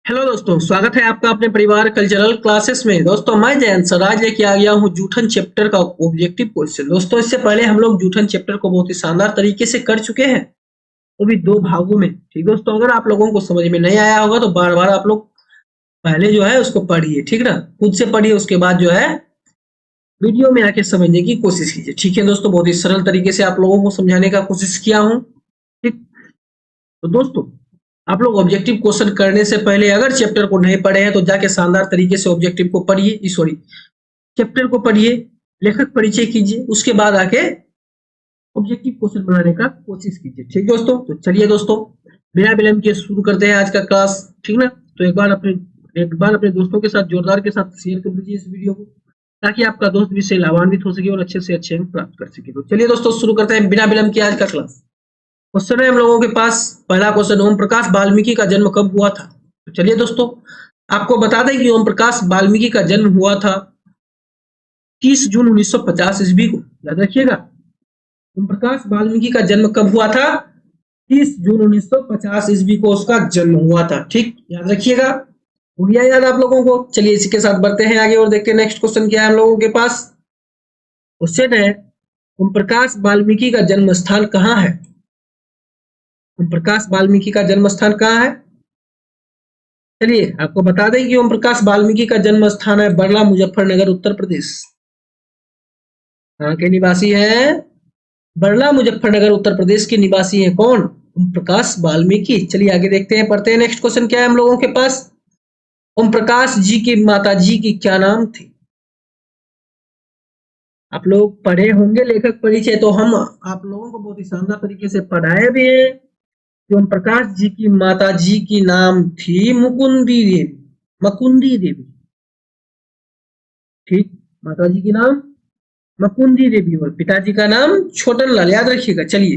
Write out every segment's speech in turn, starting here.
Hello दोस्तों, स्वागत है आपका अपने परिवार कल्चरल क्लासेस में। दोस्तों मैं जयंत सर आज लेके आ गया हूँ जूठन चैप्टर का ऑब्जेक्टिव क्वेश्चन। दोस्तों इससे पहले हम लोग जूठन चैप्टर को बहुत ही शानदार तरीके से कर चुके हैं, वो भी दो भागों में। ठीक दोस्तों, अगर आप लोगों को समझ में नहीं आया होगा तो बार बार आप लोग पहले जो है उसको पढ़िए, ठीक ना, खुद से पढ़िए, उसके बाद जो है वीडियो में आके समझने की कोशिश कीजिए। ठीक है दोस्तों, बहुत ही सरल तरीके से आप लोगों को समझाने का कोशिश किया हूँ। ठीक, तो दोस्तों आप लोग ऑब्जेक्टिव क्वेश्चन करने से पहले अगर चैप्टर को नहीं पढ़े हैं तो जाके शानदार तरीके से ऑब्जेक्टिव को पढ़िए, सॉरी चैप्टर को पढ़िए, लेखक परिचय कीजिए, उसके बाद आके ऑब्जेक्टिव क्वेश्चन बनाने का कोशिश कीजिए। ठीक दोस्तों, तो चलिए दोस्तों बिना विलंब के शुरू करते हैं आज का क्लास। ठीक ना, तो एक बार अपने दोस्तों के साथ जोरदार के साथ शेयर कर दीजिए इस वीडियो को, ताकि आपका दोस्त भी इससे लाभान्वित हो सके और अच्छे से अच्छे अंक प्राप्त कर सके। तो चलिए दोस्तों शुरू करते हैं बिना विलंब के आज का क्लास। क्वेश्चन है हम लोगों के पास, पहला क्वेश्चन, ओम प्रकाश वाल्मीकि का जन्म कब हुआ था? तो चलिए दोस्तों आपको बता दें कि ओम प्रकाश वाल्मीकि का जन्म हुआ था 30 जून 1950 ईस्वी को। याद रखिएगा, ओम प्रकाश वाल्मीकि का जन्म कब हुआ था? 30 जून 1950 ईस्वी को उसका जन्म हुआ था। ठीक, याद रखिएगा। हो गया याद आप लोगों को? चलिए इसी के साथ बढ़ते हैं आगे और देखते हैं नेक्स्ट क्वेश्चन क्या है हम लोगों के पास। क्वेश्चन है, ओम प्रकाश वाल्मीकि का जन्म स्थान कहाँ है? ओम प्रकाश वाल्मीकि का जन्म स्थान कहाँ है? चलिए आपको बता दें कि ओम प्रकाश वाल्मीकि का जन्म स्थान है बरला, मुजफ्फरनगर, उत्तर प्रदेश। कहाँ के निवासी हैं? बरला, मुजफ्फरनगर, उत्तर प्रदेश के निवासी हैं कौन? ओम प्रकाश वाल्मीकि। चलिए आगे देखते हैं, पढ़ते हैं नेक्स्ट क्वेश्चन क्या है हम लोगों के पास। ओम प्रकाश जी की माता जी की क्या नाम थी? आप लोग पढ़े होंगे लेखक परिचय, तो हम आप लोगों को बहुत ही शानदार तरीके से पढ़ाए भी हैं। ओम प्रकाश जी की माता जी की नाम थी मुकुंदी देवी, मकुंदी देवी। ठीक, माता जी की नाम मकुंदी देवी और पिताजी का नाम छोटन लाल, याद रखिएगा। चलिए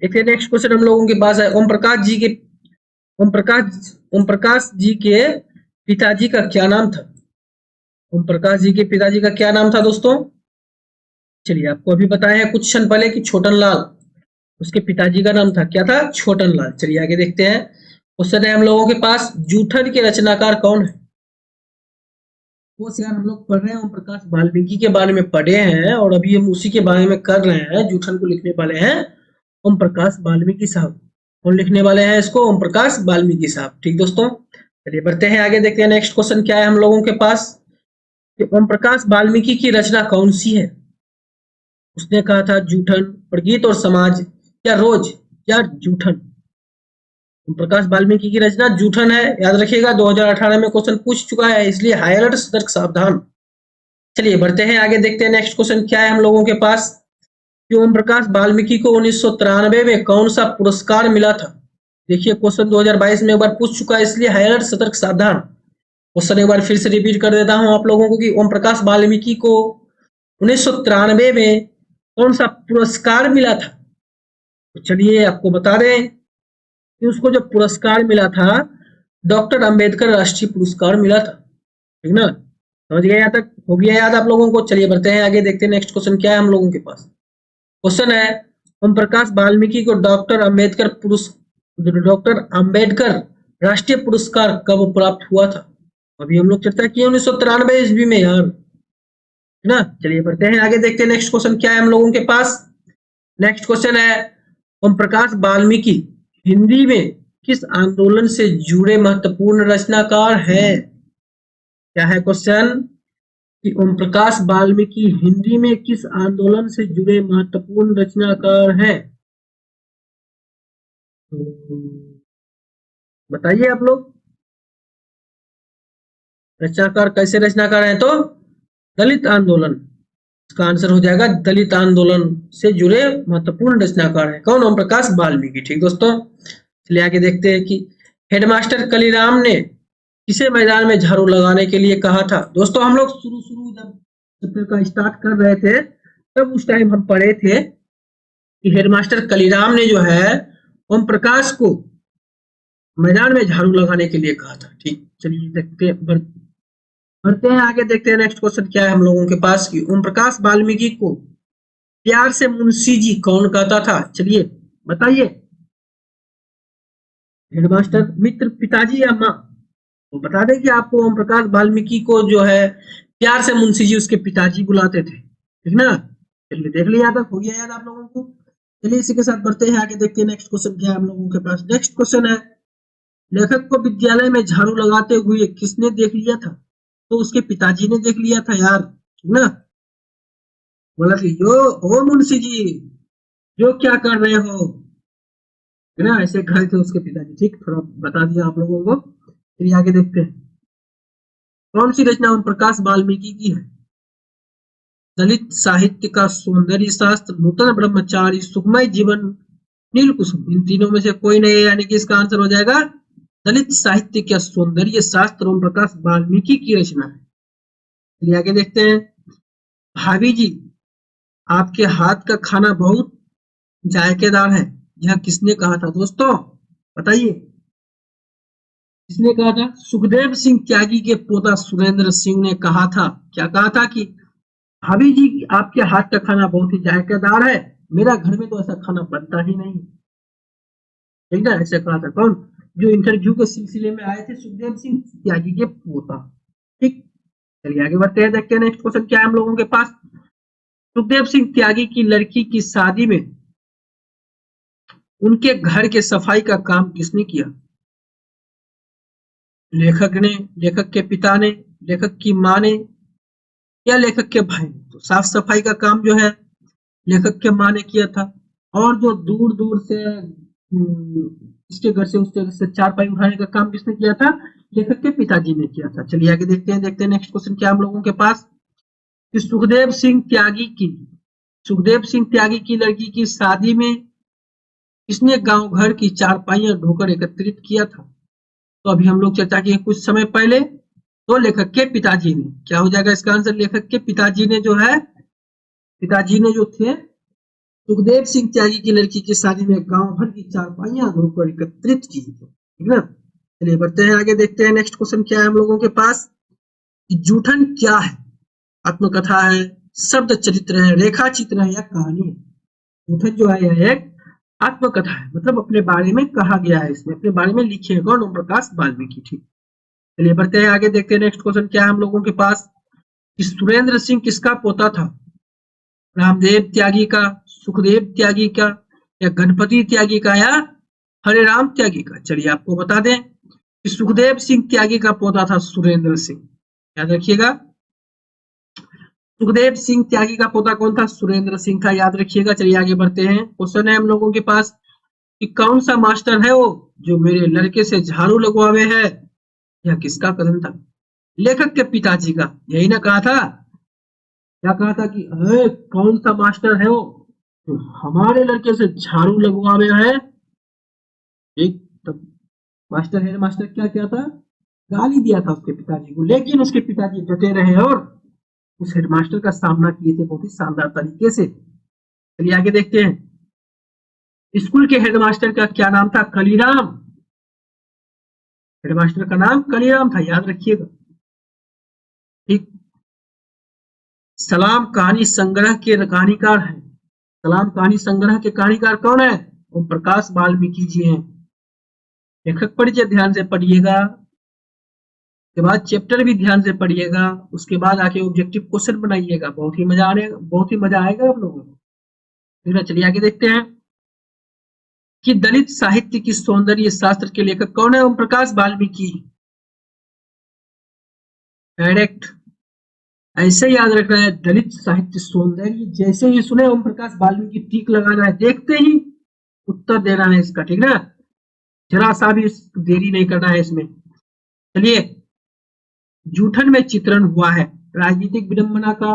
देखिए नेक्स्ट क्वेश्चन हम लोगों के पास है, ओम प्रकाश जी के पिताजी का क्या नाम था? ओम प्रकाश जी के पिताजी का क्या नाम था दोस्तों? चलिए आपको अभी बताया है कुछ क्षण पहले कि छोटन लाल उसके पिताजी का नाम था। क्या था? छोटन लाल। चलिए आगे देखते हैं, क्वेश्चन है हम लोगों के पास, जूठन के रचनाकार कौन है? यार हम लोग पढ़ रहे हैं ओम प्रकाश वाल्मीकि के बारे में पढ़े हैं और अभी हम उसी के बारे में कर रहे हैं। जूठन को लिखने वाले हैं ओम प्रकाश वाल्मीकि साहब। कौन लिखने वाले हैं इसको? ओम प्रकाश वाल्मीकि साहब। ठीक दोस्तों, चलिए बढ़ते हैं आगे, देखते हैं नेक्स्ट क्वेश्चन क्या है हम लोगों के पास कि ओम प्रकाश वाल्मीकि की रचना कौन सी है? उसने कहा था जूठन, प्रगीत और समाज, या रोज, या जूठन। ओम प्रकाश वाल्मीकि की रचना जूठन है, याद रखिएगा। 2018 में क्वेश्चन पूछ चुका है, इसलिए हाई अलर्ट, सतर्क, सावधान। चलिए बढ़ते हैं आगे, देखते हैं नेक्स्ट क्वेश्चन क्या है हम लोगों के पास कि ओम प्रकाश वाल्मीकि को 1993 में कौन सा पुरस्कार मिला था? देखिए क्वेश्चन 2022 में एक बार पूछ चुका है, इसलिए हाई अलर्ट, सतर्क, सावधान। क्वेश्चन एक बार फिर से रिपीट कर देता हूं आप लोगों को कि ओम प्रकाश वाल्मीकि को 1993 में कौन सा पुरस्कार मिला था? तो चलिए आपको बता दें कि उसको जो पुरस्कार मिला था, डॉक्टर अंबेडकर राष्ट्रीय पुरस्कार मिला था। ठीक ना, समझ गए? यहाँ तक हो गया याद आप लोगों को? चलिए बढ़ते हैं आगे, देखते हैं नेक्स्ट क्वेश्चन क्या है हम लोगों के पास। क्वेश्चन है, ओम प्रकाश वाल्मीकि को डॉक्टर अंबेडकर राष्ट्रीय पुरस्कार कब प्राप्त हुआ था? अभी हम लोग चर्चा किए 1993 ईस्वी में यार, है ना। चलिए बढ़ते हैं आगे, देखते हैं नेक्स्ट क्वेश्चन क्या है हम लोगों के पास। नेक्स्ट क्वेश्चन है, ओम प्रकाश वाल्मीकि हिंदी में किस आंदोलन से जुड़े महत्वपूर्ण रचनाकार हैं? क्या है क्वेश्चन कि ओम प्रकाश वाल्मीकि हिंदी में किस आंदोलन से जुड़े महत्वपूर्ण रचनाकार हैं? बताइए आप लोग, रचनाकार कैसे रचनाकार हैं? तो दलित आंदोलन, इसका आंसर हो जाएगा दलित आंदोलन से जुड़े महत्वपूर्ण रचनाकार है कौन? ओम प्रकाश वाल्मीकि। ठीक दोस्तों, चलिए आगे देखते हैं कि हेडमास्टर कलीराम ने किसे मैदान में झाड़ू लगाने के लिए कहा था? दोस्तों हम लोग शुरू शुरू जब चैप्टर का स्टार्ट कर रहे थे तब उस टाइम हम पढ़े थे कि हेडमास्टर कलीराम ने जो है ओम प्रकाश को मैदान में झाड़ू लगाने के लिए कहा था। ठीक, चलिए देखते बढ़ते हैं आगे, देखते हैं नेक्स्ट क्वेश्चन क्या है हम लोगों के पास कि ओम प्रकाश वाल्मीकि को प्यार से मुंशी जी कौन कहता था? चलिए बताइए। हेडमास्टर मित्र पिताजी या माँ। तो बता दें कि आपको ओम प्रकाश वाल्मीकि को जो है प्यार से मुंशी जी उसके पिताजी बुलाते थे, ठीक ना। चलिए देख लिया था, हो गया याद आप लोगों को। चलिए इसी के साथ बढ़ते हैं आगे, देखते हैं नेक्स्ट क्वेश्चन क्या है हम लोगों के पास। नेक्स्ट क्वेश्चन है, लेखक को विद्यालय में झाड़ू लगाते हुए किसने देख लिया था? तो उसके पिताजी ने देख लिया था यार, ठीक ना। बोला कि यो ओ मुंशी जी, जो क्या कर रहे हो, है ना, ऐसे कहे थे उसके पिताजी। ठीक, थोड़ा बता दिया आप लोगों को। फिर आगे देखते हैं, कौन सी रचना ओम प्रकाश वाल्मीकि की है? दलित साहित्य का सौंदर्य शास्त्र, नूतन ब्रह्मचारी, सुखमय जीवन, नील कुसुम। इन तीनों में से कोई नहीं है, यानी कि इसका आंसर हो जाएगा दलित साहित्य का सौंदर्य शास्त्र ओम प्रकाश वाल्मीकि की रचना है। चलिए आगे देखते हैं, भाभी जी आपके हाथ का खाना बहुत जायकेदार है, यह किसने कहा था दोस्तों? बताइए, किसने कहा था? सुखदेव सिंह त्यागी के पोता सुरेंद्र सिंह ने कहा था। क्या कहा था कि भाभी जी आपके हाथ का खाना बहुत ही जायकेदार है, मेरा घर में तो ऐसा खाना बनता ही नहीं, ठीक है, ऐसे कहा था। कौन? जो इंटरव्यू के सिलसिले में आए थे, सुखदेव सिंह त्यागी के पोता। ठीक, चलिए आगे बढ़ते हैं, देखते हैं नेक्स्ट क्वेश्चन क्या है हम लोगों के पास। सुखदेव सिंह त्यागी की लड़की की शादी में उनके घर के सफाई का काम किसने किया? लेखक ने, लेखक के पिता ने, लेखक की माँ ने, या लेखक के भाई ने? तो साफ सफाई का काम जो है लेखक के माँ ने किया था। और जो दूर दूर से इसके घर से उसके घर से चारपाई उठाने का काम किसने किया था? लेखक के पिताजी ने किया था। चलिए आगे देखते हैं, देखते हैं नेक्स्ट क्वेश्चन क्या हम लोगों के पास, कि सुखदेव सिंह त्यागी की लड़की की शादी में किसने गांव घर की चारपाइयां ढोकर एकत्रित किया था? तो अभी हम लोग चर्चा किए कुछ समय पहले, तो लेखक के पिताजी ने। क्या हो जाएगा इसका आंसर? लेखक के पिताजी ने जो है, पिताजी ने जो थे सुखदेव सिंह त्यागी की लड़की की शादी में गांव भर की चारपाइयां धोकर एकत्रित की, ठीक ना। चलिए बढ़ते हैं आगे, देखते हैं नेक्स्ट क्वेश्चन क्या है हम लोगों के पास। जूठन क्या है? आत्मकथा है, शब्द चरित्र है, रेखा चित्र है, या कहानी है? जूठन जो है यह एक आत्मकथा है, मतलब अपने बारे में कहा गया है, इसमें अपने बारे में लिखे है कौन? ओम प्रकाश वाल्मीकि। ठीक, चलिए बढ़ते हैं आगे, देखते हैं नेक्स्ट क्वेश्चन क्या है हम लोगों के पास। सुरेंद्र सिंह किसका पोता था? रामदेव त्यागी का, सुखदेव त्यागी का, या गणपति त्यागी का, या हरे राम त्यागी का? चलिए आपको बता दें कि सुखदेव सिंह त्यागी का पोता था सुरेंद्र सिंह, याद रखिएगा। सुखदेव सिंह त्यागी का पोता कौन था? सुरेंद्र सिंह था, याद रखिएगा। चलिए आगे बढ़ते हैं, क्वेश्चन है हम लोगों के पास कि कौन सा मास्टर है वो जो मेरे लड़के से झाड़ू लगवावे है? यह किसका कथन था? लेखक के पिताजी का, यही ना कहा था। क्या कहा था कि अरे कौन सा मास्टर है वो तो हमारे लड़के से झाड़ू लगवा रहे हैं? एक तो मास्टर हेड मास्टर क्या किया था? गाली दिया था उसके पिताजी को, लेकिन उसके पिताजी डटे रहे और उस हेडमास्टर का सामना किए थे बहुत ही शानदार तरीके से। चलिए आगे देखते हैं, स्कूल के हेडमास्टर का क्या नाम था? कलीराम। हेडमास्टर का नाम कलीराम था, याद रखिएगा। ठीक, सलाम कहानी संग्रह के कहानीकार हैं। सलाम कहानी संग्रह के कहानीकार कौन है? ओम प्रकाश वाल्मीकि जी हैं। लेखक परिचय ध्यान से पढ़िएगा, के बाद चैप्टर भी ध्यान से पढ़िएगा, उसके बाद आके ऑब्जेक्टिव क्वेश्चन बनाइएगा, बहुत ही मजा आएगा आप लोगों को, ठीक है। चलिए आगे देखते हैं कि दलित साहित्य की सौंदर्य शास्त्र के लेखक कौन है? ओम प्रकाश वाल्मीकि। डायरेक्ट ऐसे याद रखना है, दलित साहित्य सौंदर्य, जैसे ही सुने ओम प्रकाश वाल्मीकि टिक लगाना है, देखते ही उत्तर देना है इसका, ठीक ना। जरा सा भी देरी नहीं करना है इसमें। चलिए, जूठन में चित्रण हुआ है राजनीतिक विडंबना का,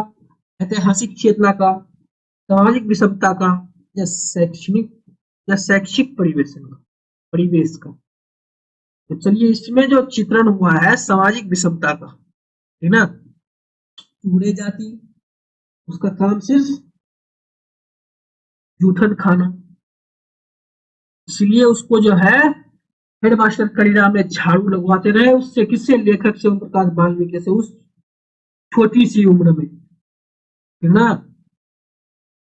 ऐतिहासिक चेतना का, सामाजिक विषमता का, या शैक्षिक परिवेश का। तो चलिए, इसमें जो चित्रण हुआ है सामाजिक विषमता का, ठीक ना। बूढ़े जाति, उसका काम सिर्फ जूठन खाना, इसलिए उसको जो है हेडमास्टर कलीराम ने झाड़ू लगवाते रहे। उससे किससे? लेखक से, ओम प्रकाश वाल्मीकि से, उस छोटी सी उम्र में, ठीक ना।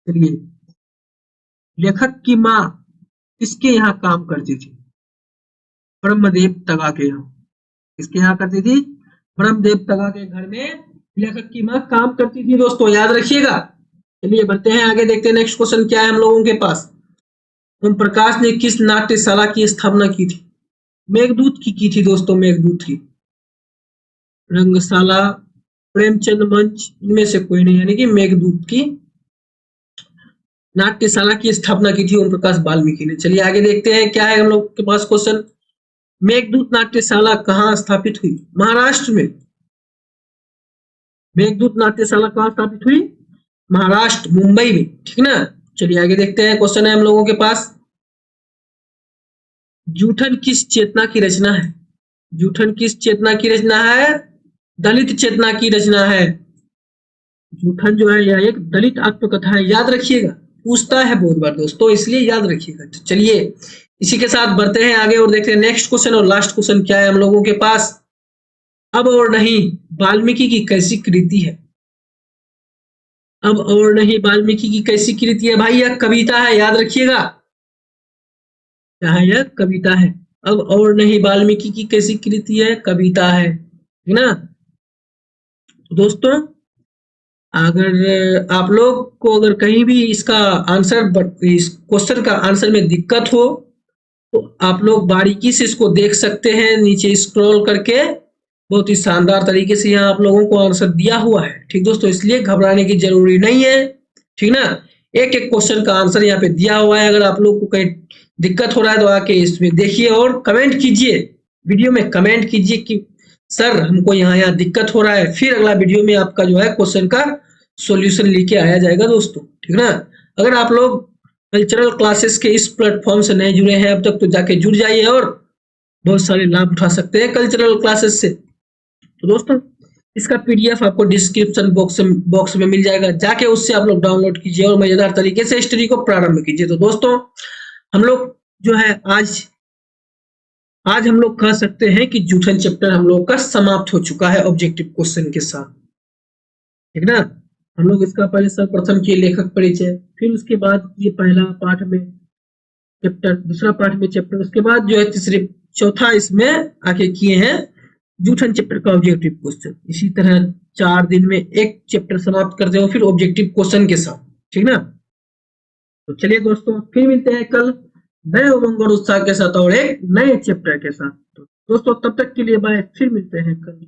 चलिए, लेखक की माँ किसके यहाँ काम करती थी? ब्रह्मदेव तगा के यहाँ। किसके यहाँ करती थी? ब्रह्मदेव तगा के घर में लेखक की माँ काम करती थी दोस्तों, याद रखिएगा। चलिए बढ़ते हैं आगे, देखते हैं नेक्स्ट क्वेश्चन क्या है हम लोगों के पास। ओम प्रकाश ने किस नाट्यशाला की स्थापना की थी? मेघदूत की थी दोस्तों, मेघदूत की। रंगशाला, प्रेमचंद मंच, इनमें से कोई नहीं, यानी कि मेघदूत की नाट्यशाला की स्थापना की थी ओम प्रकाश वाल्मीकि ने। चलिए आगे देखते हैं क्या है हम लोग के पास क्वेश्चन। मेघदूत नाट्यशाला कहाँ स्थापित हुई? महाराष्ट्र में। मेघदूत नाट्यशाला कहाँ स्थापित हुई? महाराष्ट्र, मुंबई में, ठीक ना। चलिए आगे देखते हैं, क्वेश्चन है हम लोगों के पास। जूठन किस चेतना की रचना है? जूठन किस चेतना की रचना है? दलित चेतना की रचना है। जूठन जो है यह एक दलित आत्मकथा है, याद रखिएगा, पूछता है बहुत बार दोस्तों, इसलिए याद रखिएगा। तो चलिए इसी के साथ बढ़ते हैं आगे और देखते हैं नेक्स्ट क्वेश्चन और लास्ट क्वेश्चन क्या है हम लोगों के पास। अब और नहीं वाल्मीकि की कैसी कृति है? अब और नहीं वाल्मीकि की कैसी कृति है? भाई यह कविता है, याद रखिएगा, क्या है? यह कविता है। अब और नहीं वाल्मीकि की कैसी कृति है? कविता है, ठीक ना। तो दोस्तों अगर आप लोग को अगर कहीं भी इसका आंसर, इस क्वेश्चन का आंसर में दिक्कत हो तो आप लोग बारीकी से इसको देख सकते हैं, नीचे स्क्रॉल करके बहुत ही शानदार तरीके से यहाँ आप लोगों को आंसर दिया हुआ है, ठीक दोस्तों, इसलिए घबराने की जरूरी नहीं है, ठीक ना। एक एक क्वेश्चन का आंसर यहाँ पे दिया हुआ है, अगर आप लोग को कहीं दिक्कत हो रहा है तो आके इसमें देखिए और कमेंट कीजिए, वीडियो में कमेंट कीजिए कि सर हमको यहाँ दिक्कत हो रहा है, फिर अगला वीडियो में आपका जो है क्वेश्चन का सॉल्यूशन लेके आया जाएगा दोस्तों, ठीक ना। अगर आप लोग कल्चरल क्लासेस के इस प्लेटफॉर्म से नहीं जुड़े हैं अब तक तो जाके जुड़ जाइए और बहुत सारे लाभ उठा सकते हैं कल्चरल क्लासेस से। तो दोस्तों इसका पीडीएफ आपको डिस्क्रिप्शन बॉक्स में मिल जाएगा, जाके उससे आप लोग डाउनलोड कीजिए और मजेदार तरीके से स्टडी को प्रारंभ कीजिए। तो दोस्तों हम लोग जो है आज हम लोग कह सकते हैं कि जूठन चैप्टर हम लोग का समाप्त हो चुका है ऑब्जेक्टिव क्वेश्चन के साथ, ठीक ना। हम लोग इसका पहले सर्वप्रथम किए लेखक परिचय, फिर उसके बाद ये पहला पार्ट में चैप्टर, दूसरा पार्ट में चैप्टर, उसके बाद जो है तीसरे चौथा इसमें आके किए हैं जूठन चैप्टर का ऑब्जेक्टिव क्वेश्चन। इसी तरह 4 दिन में एक चैप्टर समाप्त करते हो फिर ऑब्जेक्टिव क्वेश्चन के साथ, ठीक ना। तो चलिए दोस्तों फिर मिलते हैं कल नए उमंग और उत्साह के साथ और एक नए चैप्टर के साथ। तो दोस्तों तब तक के लिए बाय, फिर मिलते हैं कल।